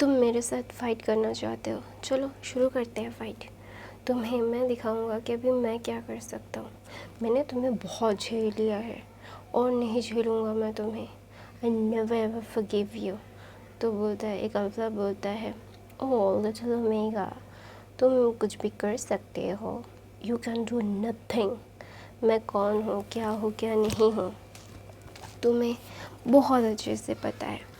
तुम मेरे साथ फ़ाइट करना चाहते हो, चलो शुरू करते हैं फ़ाइट। तुम्हें मैं दिखाऊंगा कि अभी मैं क्या कर सकता हूँ। मैंने तुम्हें बहुत झेल लिया है और नहीं झेलूँगा मैं तुम्हें। I never ever forgive you. तो बोलता है, एक अल्फा बोलता है, ओह लिटिल ओमेगा, तुम कुछ भी कर सकते हो, यू कैन डू नथिंग। मैं कौन हूँ, क्या नहीं हूँ, तुम्हें बहुत अच्छे से पता है।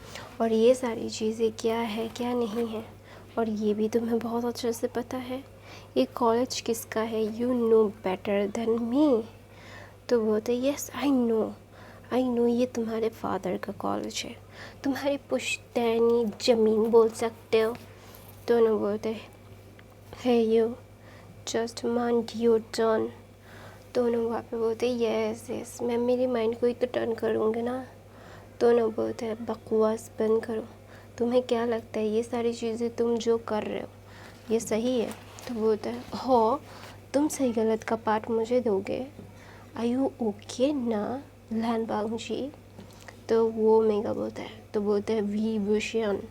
और ये सारी चीज़ें क्या है क्या नहीं है, और ये भी तुम्हें बहुत अच्छे से पता है। ये कॉलेज किसका है, you know better than me. तो बोलते, यस आई नो ये तुम्हारे फादर का कॉलेज है, तुम्हारी पुश्तैनी ज़मीन बोल सकते हो। दोनों बोलते, है you just mind your turn. दोनों वहाँ पे बोलते, यस मैं मेरी माइंड को ही तो टर्न करूँगी ना। दोनों बोलते हैं, बकवास बंद करो, तुम्हें क्या लगता है ये सारी चीज़ें तुम जो कर रहे हो ये सही है। तो बोलता है, हो तुम सही गलत का पार्ट मुझे दोगे, आर यू ओके ना लैन बांग जी। तो वो मेगा बोलता है, तो बोलता है, वी विशियन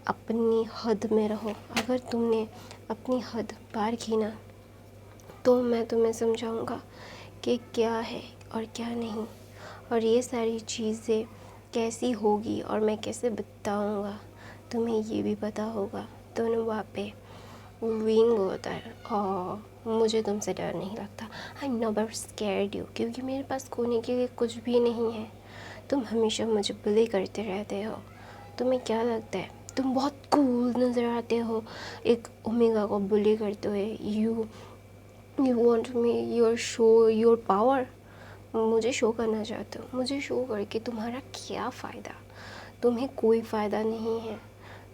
अपनी हद में रहो, अगर तुमने अपनी हद पार की ना तो मैं तुम्हें समझाऊंगा कि क्या है और क्या नहीं, और ये सारी चीज़ें कैसी होगी और मैं कैसे बताऊंगा तुम्हें ये भी पता होगा। दोनों वहाँ पे विंग बोलता है, मुझे तुमसे डर नहीं लगता, आई नेवर स्कैर्ड यू, क्योंकि मेरे पास खोने के लिए कुछ भी नहीं है। तुम हमेशा मुझे बुली करते रहते हो, तुम्हें क्या लगता है तुम बहुत कूल नज़र आते हो एक ओमेगा को बुली करते हुए। You want me your show your power, मुझे शो करना चाहते हो, मुझे शो करके तुम्हारा क्या फ़ायदा, तुम्हें कोई फ़ायदा नहीं है।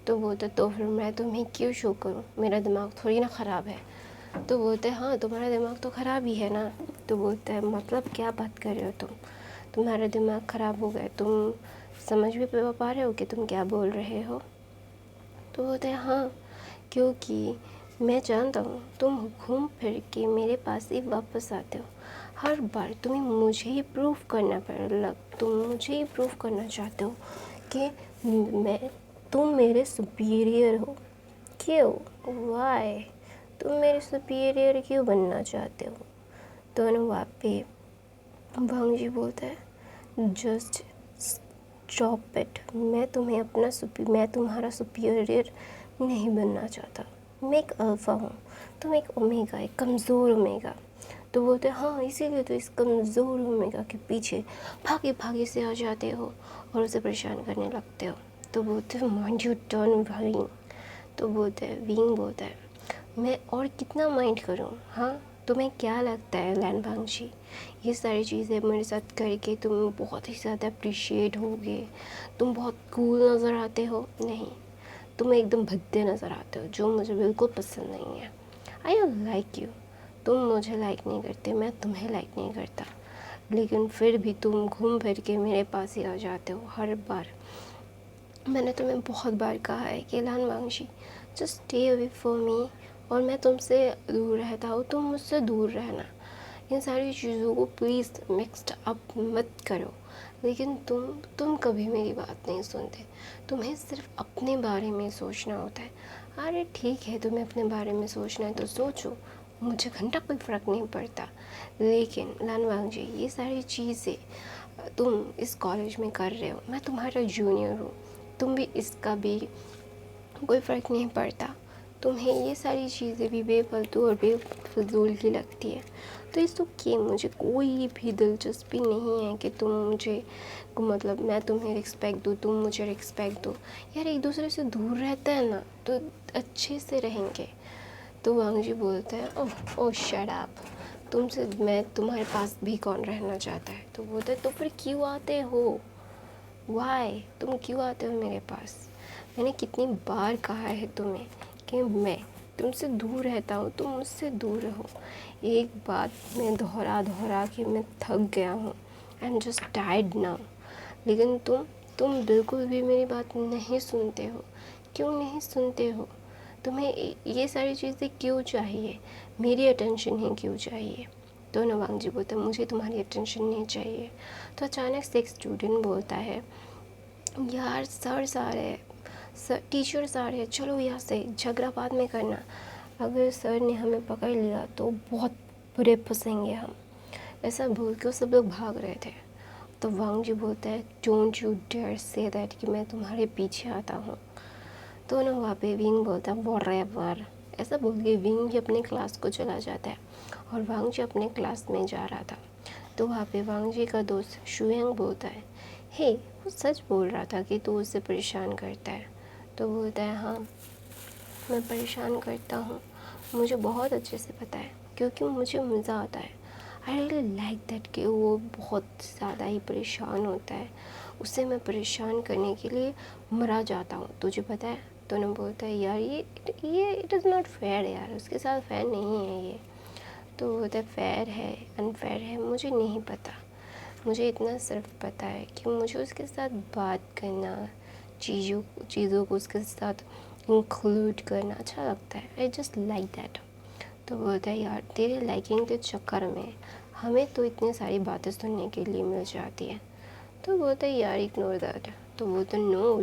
तो बोलते, तो फिर मैं तुम्हें क्यों शो करूं, मेरा दिमाग थोड़ी ना ख़राब है। तो बोलते, हाँ तुम्हारा दिमाग तो ख़राब ही है ना। तो बोलता है, मतलब क्या बात कर रहे हो तुम्हारा दिमाग ख़राब हो गया, तुम समझ भी पा रहे हो कि तुम क्या बोल रहे हो। तो बोलते हैं, हाँ क्योंकि मैं जानता हूँ तुम घूम फिर के मेरे पास ही वापस आते हो, हर बार तुम्हें मुझे ही प्रूव करना तुम मुझे ही प्रूव करना चाहते हो कि तुम मेरे सुपीरियर हो। क्यों, वाई, तुम मेरे सुपीरियर क्यों बनना चाहते हो। दोनों वहाँ पे भांग जी बोलता है, जस्ट स्टॉप इट, मैं तुम्हारा सुपीरियर नहीं बनना चाहता। मैं एक अल्फ़ा हूँ, तुम एक ओमेगा, एक कमज़ोर ओमेगा। तो बोलते हैं, हाँ इसीलिए तो इस कमज़ोर ओमेगा के पीछे भागे से आ जाते हो और उसे परेशान करने लगते हो। तो बोलते हैं, माइंड यू टर्न विंग। तो बोलते हैं, विंग बोलता है, मैं और कितना माइंड करूँ, हाँ तुम्हें क्या लगता है लैन भांग जी, ये सारी चीज़ें मेरे साथ करके तुम बहुत ही ज़्यादा अप्रिशिएट होगे, तुम बहुत कूल नज़र आते हो। नहीं, तुम एकदम भद्दे नज़र आते हो, जो मुझे बिल्कुल पसंद नहीं है। आई लाइक यू, तुम मुझे लाइक नहीं करते, मैं तुम्हें लाइक नहीं करता, लेकिन फिर भी तुम घूम फिर के मेरे पास ही आ जाते हो हर बार। मैंने तुम्हें बहुत बार कहा है कि Lan Wangshi just stay away for me, और मैं तुमसे दूर रहता हूँ, तुम मुझसे दूर रहना। इन सारी चीज़ों को प्लीज़ मिक्स्ड अप मत करो। लेकिन तुम कभी मेरी बात नहीं सुनते, तुम्हें सिर्फ अपने बारे में सोचना होता है। अरे ठीक है, तुम्हें अपने बारे में सोचना है तो सोचो, मुझे घंटा कोई फ़र्क नहीं पड़ता। लेकिन लान वांगजी, ये सारी चीज़ें तुम इस कॉलेज में कर रहे हो, मैं तुम्हारा जूनियर हूँ, तुम भी इसका भी कोई फ़र्क नहीं पड़ता, तुम्हें ये सारी चीज़ें भी बेफालतू और बेफजूल की लगती है। तो इस कि मुझे कोई भी दिलचस्पी नहीं है कि तुम मुझे मतलब मैं तुम्हें रिस्पेक्ट दूँ, तुम मुझे रिस्पेक्ट दो। यार एक दूसरे से दूर रहते हैं ना तो अच्छे से रहेंगे। तो वांग जी बोलते हैं, ओह शट अप, तुमसे मैं तुम्हारे पास भी कौन रहना चाहता है। तो बोलते हैं, तो फिर क्यों आते हो, वाई, तुम क्यों आते हो मेरे पास। मैंने कितनी बार कहा है तुम्हें कि मैं तुमसे दूर रहता हूँ, तुम मुझसे दूर रहो। एक बात मैं दोहरा के मैं थक गया हूँ, I am just tired now. लेकिन तुम बिल्कुल भी मेरी बात नहीं सुनते हो। क्यों नहीं सुनते हो, तुम्हें ये सारी चीज़ें क्यों चाहिए, मेरी अटेंशन ही क्यों चाहिए। तो नवांग जी बोलते, मुझे तुम्हारी अटेंशन नहीं चाहिए। तो अचानक से एक स्टूडेंट बोलता है, यार सर सर टीचर्स आ रहे हैं, चलो यहाँ से, झगड़ा बाद में करना। अगर सर ने हमें पकड़ लिया तो बहुत बुरे फंसेंगे हम। ऐसा बोल के वो सब लोग भाग रहे थे। तो वांग जी बोलता है, don't you dare say that, कि मैं तुम्हारे पीछे आता हूँ। तो ना वहाँ पे विंग बोलता है व्हाटएवर। ऐसा बोल के विंग भी अपने क्लास को चला जाता है और वांग जी अपने क्लास में जा रहा था। तो वहाँ पे वांग जी का दोस्त शुयांग बोलता है, हे वो सच बोल रहा था कि तू उससे परेशान करता है। तो बोलता है, हाँ मैं परेशान करता हूँ, मुझे बहुत अच्छे से पता है, क्योंकि मुझे मज़ा आता है। आई रियली लाइक दैट कि वो बहुत ज़्यादा ही परेशान होता है, उसे मैं परेशान करने के लिए मरा जाता हूँ, तुझे पता है। तो ना बोलता है, यार ये इट इज़ नॉट फेयर यार, उसके साथ फेयर नहीं है ये। तो बोलता है, फेयर है अनफेयर है मुझे नहीं पता, मुझे इतना सिर्फ पता है कि मुझे उसके साथ बात करना, चीज़ों को उसके साथ इंक्लूड करना अच्छा लगता है। I just like that. तो बोलता है, यार तेरे लाइकिंग के चक्कर में हमें तो इतनी सारी बातें सुनने के लिए मिल जाती है। तो बोलता है, यार इग्नोर दैट। तो बोलता है, no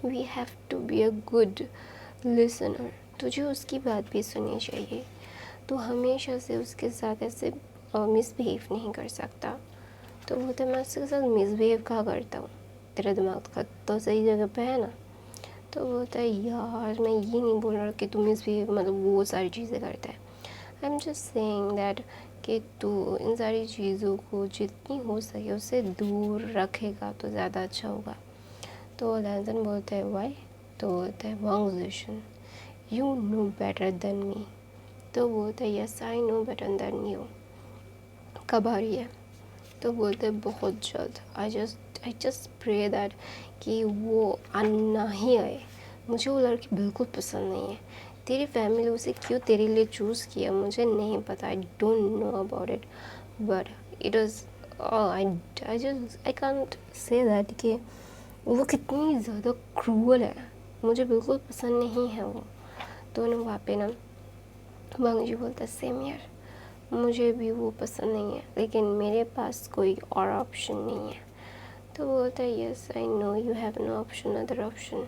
we have to be a good listener, तुझे उसकी बात भी सुननी चाहिए, तो हमेशा से उसके साथ ऐसे मिसबिहेव नहीं कर सकता। तो बोलता है, मैं उसके साथ मिसबिहेव कहाँ करता हूँ, तेरा दिमाग का तो सही जगह पे है ना। तो बोलता है, यार मैं ये नहीं बोल रहा कि तू मिसबिहेव मतलब वो सारी चीज़ें करता है, I am just saying that कि तू इन सारी चीज़ों को जितनी हो सके उससे दूर रखेगा तो ज़्यादा अच्छा होगा। तो लैंसन बोलता है, वाई। तो बोलता है, Wong you know better than me. तो बोलता है, yes I no better than you. कब आ रही है। तो बोलते हैं, बहुत जल्द। आई जस्ट प्रे दैट कि वो आना ही आए, मुझे वो लड़की बिल्कुल पसंद नहीं है। तेरी फैमिली उसे क्यों तेरे लिए चूज़ किया मुझे नहीं पता, I don't know about it, but it was I can't say that कि वो कितनी ज़्यादा क्रूअल है, मुझे बिल्कुल पसंद नहीं है वो। तो ना वहाँ पे ना वांग जी बोलता है, सेम यार, मुझे भी वो पसंद नहीं है, लेकिन मेरे पास कोई और ऑप्शन नहीं है। तो बोलता है, yes I know you have no option other option.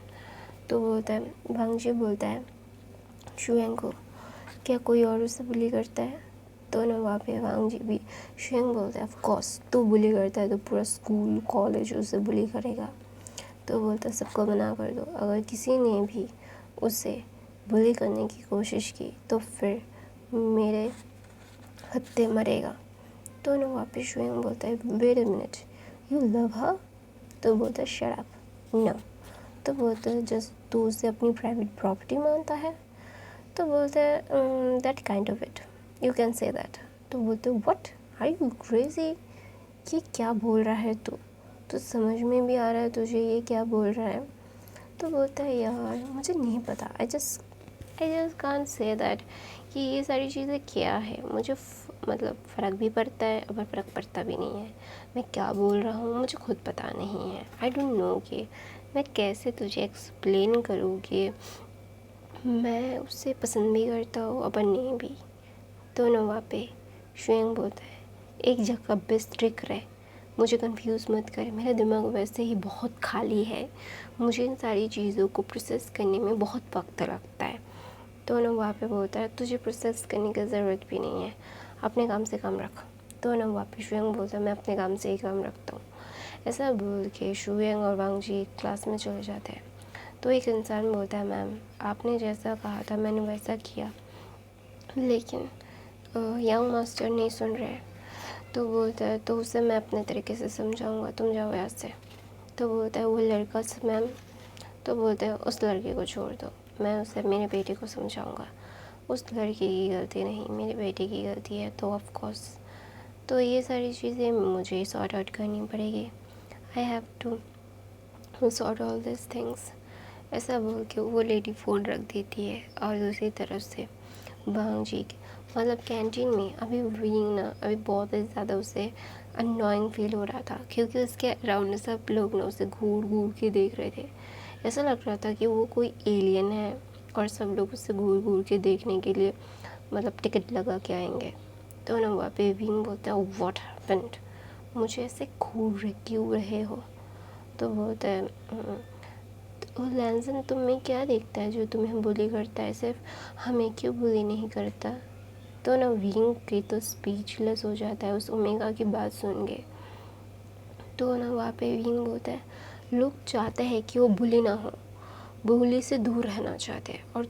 तो बोलता है, वांग जी बोलता है शुयांग को, क्या कोई और उसे बुली करता है। तो ना वहाँ पे वांग जी भी शुयांग बोलता है, ऑफ कोर्स तू बुली करता है तो पूरा स्कूल कॉलेज उसे बुली करेगा। तो बोलता है, सबको मना कर दो, अगर किसी ने भी उसे बुली करने की कोशिश की तो फिर मेरे हत्ते मरेगा। तो ना वहाँ पे शुयांग बोलता है, wait a minute, you love her. तो बोलता है, शट अप नो। तो बोलता है, जस्ट तू उसे अपनी प्राइवेट प्रॉपर्टी मानता है। तो बोलता है, that kind of it, you can say that. तो बोलते हैं, व्हाट आर यू क्रेजी, ये क्या बोल रहा है तू, तो समझ में भी आ रहा है तुझे ये क्या बोल रहा है। तो बोलता है, यार मुझे नहीं पता, I just can't say that कि ये सारी चीज़ें क्या है, मुझे मतलब फ़र्क भी पड़ता है और फ़र्क पड़ता भी नहीं है, मैं क्या बोल रहा हूँ मुझे खुद पता नहीं है। आई डोंट नो कि मैं कैसे तुझे एक्सप्लेन करूँ कि मैं उससे पसंद भी करता हूँ और नहीं भी। तो ना वहाँ पे शुयांग बोलता है, एक जगह पे स्ट्रिक रहे, मुझे कंफ्यूज मत कर, मेरा दिमाग वैसे ही बहुत खाली है, मुझे इन सारी चीज़ों को प्रोसेस करने में बहुत वक्त लगता है। तो ना वहाँ पे बोलता है, तुझे प्रोसेस करने की ज़रूरत भी नहीं है, अपने काम से काम रख। तो ना वहाँ पे शुयांग बोलता है, मैं अपने काम से ही काम रखता हूँ। ऐसा बोल के शुयांग और वांग जी क्लास में चले जाते हैं। तो एक इंसान बोलता है, मैम आपने जैसा कहा था मैंने वैसा किया, लेकिन यंग मास्टर नहीं सुन रहे। तो बोलता है, तो उसे मैं अपने तरीके से समझाऊंगा, तुम जाओ यहाँ से। तो बोलता है, वो लड़का मैम। तो बोलते हैं, उस लड़के को छोड़ दो, मैं उसे मेरे बेटे को समझाऊंगा, उस लड़के की गलती नहीं मेरे बेटे की गलती है। तो ऑफ कोर्स तो ये सारी चीज़ें मुझे सॉर्ट आउट करनी पड़ेगी, I have to sort all this things. ऐसा बोल के वो लेडी फ़ोन रख देती है और दूसरी तरफ से वांग जी मतलब कैंटीन में अभी विंग ना अभी बहुत ही ज़्यादा उसे अननोइंग फील हो रहा था, क्योंकि उसके अराउंड सब लोग ना उसे घूर घूर के देख रहे थे। ऐसा लग रहा था कि वो कोई एलियन है और सब लोग उसे घूर घूर के देखने के लिए मतलब टिकट लगा के आएंगे। तो ना वहाँ पे विंग बोलता है, व्हाट हैपेंड, मुझे ऐसे घूर क्यों रहे हो। तो बोलता है, वो लैंसन तुम में क्या देखता है जो तुम्हें बुली करता है, सिर्फ हमें क्यों बुली नहीं करता? तो ना विंग की तो स्पीचलेस हो जाता है उस ओमेगा की बात सुन के। तो ना वहाँ पे विंग बोलता है लोग चाहते हैं कि वो बुली ना हो, बुली से दूर रहना चाहते हैं, और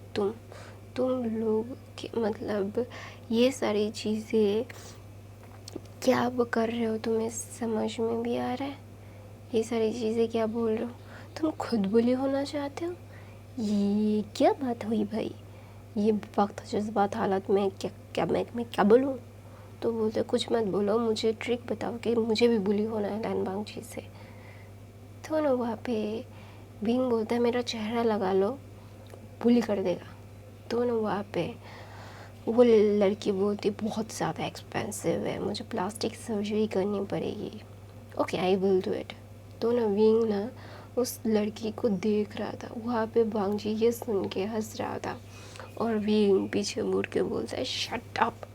तुम लोग मतलब ये सारी चीज़ें क्या अब कर रहे हो, तुम्हें समझ में भी आ रहा है? ये सारी चीज़ें क्या बोल रहे हो? तुम खुद बुली होना चाहते हो? ये क्या बात हुई भाई? ये वक्त जज्बात हालत में मैं क्या बोलूँ? तो बोलते कुछ मत बोलो, मुझे ट्रिक बताओ कि मुझे भी बुली होना है लैनबांग जी से। तो ना वहाँ पे विंग बोलता है मेरा चेहरा लगा लो, बुली कर देगा। तो ना वहाँ पे वो लड़की बोलती बहुत ज़्यादा एक्सपेंसिव है, मुझे प्लास्टिक सर्जरी करनी पड़ेगी। Okay I will do it. तो ना विंग ना उस लड़की को देख रहा था, वहाँ पे बांग जी ये सुन के हंस रहा था, और विंग पीछे मुड़ के बोलता है शट अप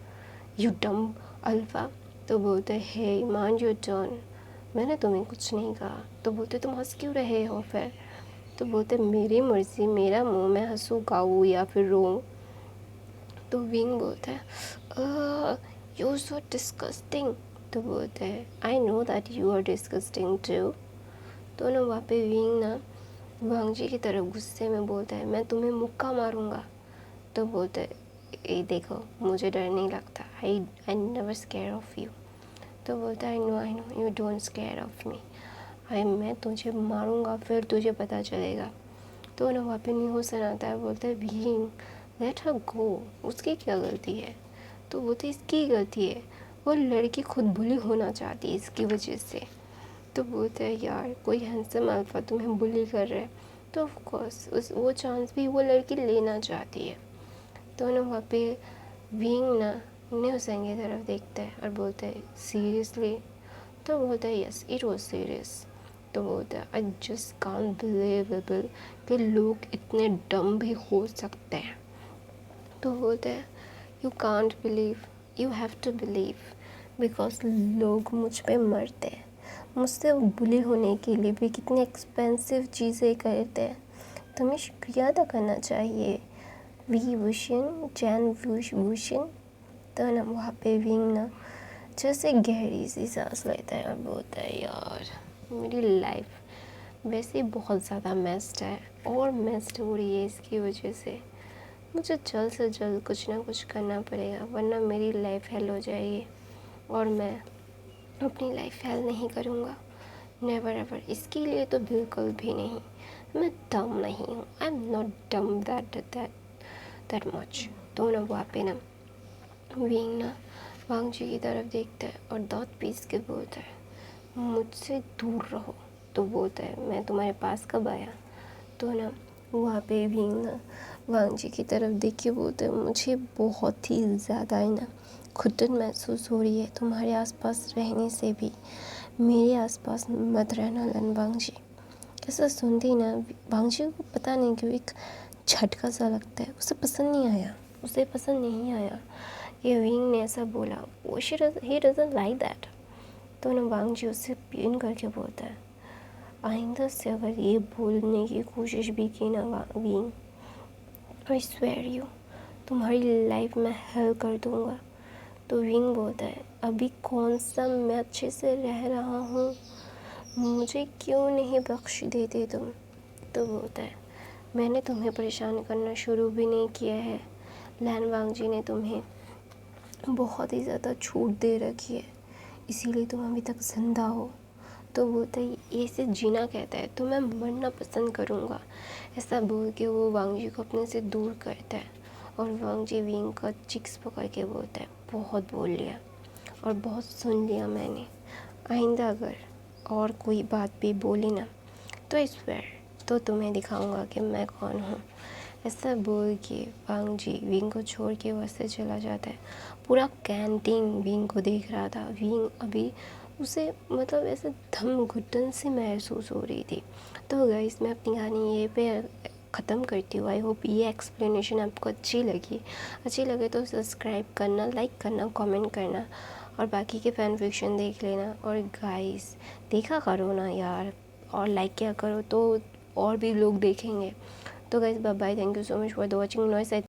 यू डम अल्फा। तो बोलते हे माइंड योर टर्न, मैंने तुम्हें कुछ नहीं कहा। तो बोलते तुम हंस क्यों रहे हो फिर? तो बोलते मेरी मर्ज़ी, मेरा मुंह, मैं हंसूँ गाऊँ या फिर रोऊँ। तो विंग बोलता है यू सो डिस्गस्टिंग। तो बोलते हैं I know that you are disgusting too. तो ना वहाँ पे विंग ना वांग जी की तरफ गुस्से में बोलता है मैं तुम्हें मुक्का मारूंगा। तो बोलते ये देखो मुझे डर नहीं लगता, I never square of you. तो बोलता है आई know you don't square of me, मैं तुझे मारूंगा फिर तुझे पता चलेगा। तो ना वहाँ पे न्यूज़ आता है, बोलता है विंग लेट हर गो, उसकी क्या गलती है? तो बोलते इसकी गलती है, वो लड़की खुद बुली होना चाहती है इसकी वजह से। तो बोलते हैं यार कोई हैंडसम अल्फा तुम्हें बुली कर रहा है, तो ऑफ कोर्स वो चांस भी वो लड़की लेना चाहती है। तो ना वहाँ पे विंग ना न्यूज़ेंग की तरफ देखता है और बोलता है सीरियसली? तो बोलता है यस इट वॉज सीरियस। तो बोलता है आई जस्ट कांट बिलीवेबल कि लोग इतने डम भी हो सकते हैं। तो बोलते हैं you can't believe, you have to believe, because लोग मुझ पे मरते हैं, मुझसे बुली होने के लिए भी कितनी एक्सपेंसिव चीज़ें करते हैं। तुम्हें शुक्रिया अदा करना चाहिए वी वुशन जैन वुशन। तो ना वहाँ पे विंग ना जैसे गहरी सी सांस लेता है और बोलता है यार मेरी लाइफ वैसे ही बहुत ज़्यादा मेस्ड है और मेस्ड हो रही है इसकी वजह से। मुझे जल्द से जल्द कुछ ना कुछ करना पड़ेगा, वरना मेरी लाइफ हेल हो जाएगी, और मैं अपनी लाइफ हेल नहीं करूँगा, नेवर एवर। इसके लिए तो बिल्कुल भी नहीं, मैं डम नहीं हूँ, आई एम नॉट डम दैट मच। तो ना वहाँ पे ना विंग ना वांग जी की तरफ देखता है और दांत पीस के बोलता है मुझसे दूर रहो। तो बोलता है मैं तुम्हारे पास कब आया? तो ना वहाँ पे विंग ना वांग जी की तरफ देख के बोलता है मुझे बहुत ही ज़्यादा है ना घुटन महसूस हो रही है तुम्हारे आसपास रहने से भी, मेरे आसपास मत रहना लन वांग जी। ऐसा सुनते ही ना वांग जी को पता नहीं क्यों एक झटका सा लगता है, उसे पसंद नहीं आया ये विंग ने ऐसा बोला, वो ही डजंट लाइक दैट। तो ना वांग जी उससे पिन करके बोलता है आइंदा से अगर ये बोलने की कोशिश भी की ना विंग, आई स्वेयर यू तुम्हारी लाइफ में हेल कर दूँगा। तो विंग बोलता है अभी कौन सा मैं अच्छे से रह रहा हूँ, मुझे क्यों नहीं बख्श देते तुम? तो बोलता है मैंने तुम्हें परेशान करना शुरू भी नहीं किया है, लैन वांग जी ने तुम्हें बहुत ही ज़्यादा छूट दे रखी है, इसीलिए तुम अभी तक ज़िंदा हो। तो बोलता है ये से जीना कहता है, तो मैं मरना पसंद करूँगा। ऐसा बोल के वो वांग जी को अपने से दूर करता है, और वांग जी विंग का चिक्स पकड़ के बोलता है बहुत बोल लिया और बहुत सुन लिया मैंने, आइंदा अगर और कोई बात भी बोली ना तो इस स्वेयर तो तुम्हें दिखाऊंगा कि मैं कौन हूँ। ऐसा बोल के वांग जी विंग को छोड़ के वहाँ से चला जाता है। पूरा कैंटीन विंग को देख रहा था, विंग अभी उसे मतलब ऐसे दम घुटन से महसूस हो रही थी। तो गाइस मैं अपनी कहानी ये पे ख़त्म करती हूँ। आई होप ये एक्सप्लेनेशन आपको अच्छी लगे तो सब्सक्राइब करना, लाइक करना, कमेंट करना, और बाकी के फैन फिक्शन देख लेना। और गाइस देखा करो ना यार, और लाइक किया करो तो और भी लोग देखेंगे। तो guys bye bye, thank you so much for the watching noise.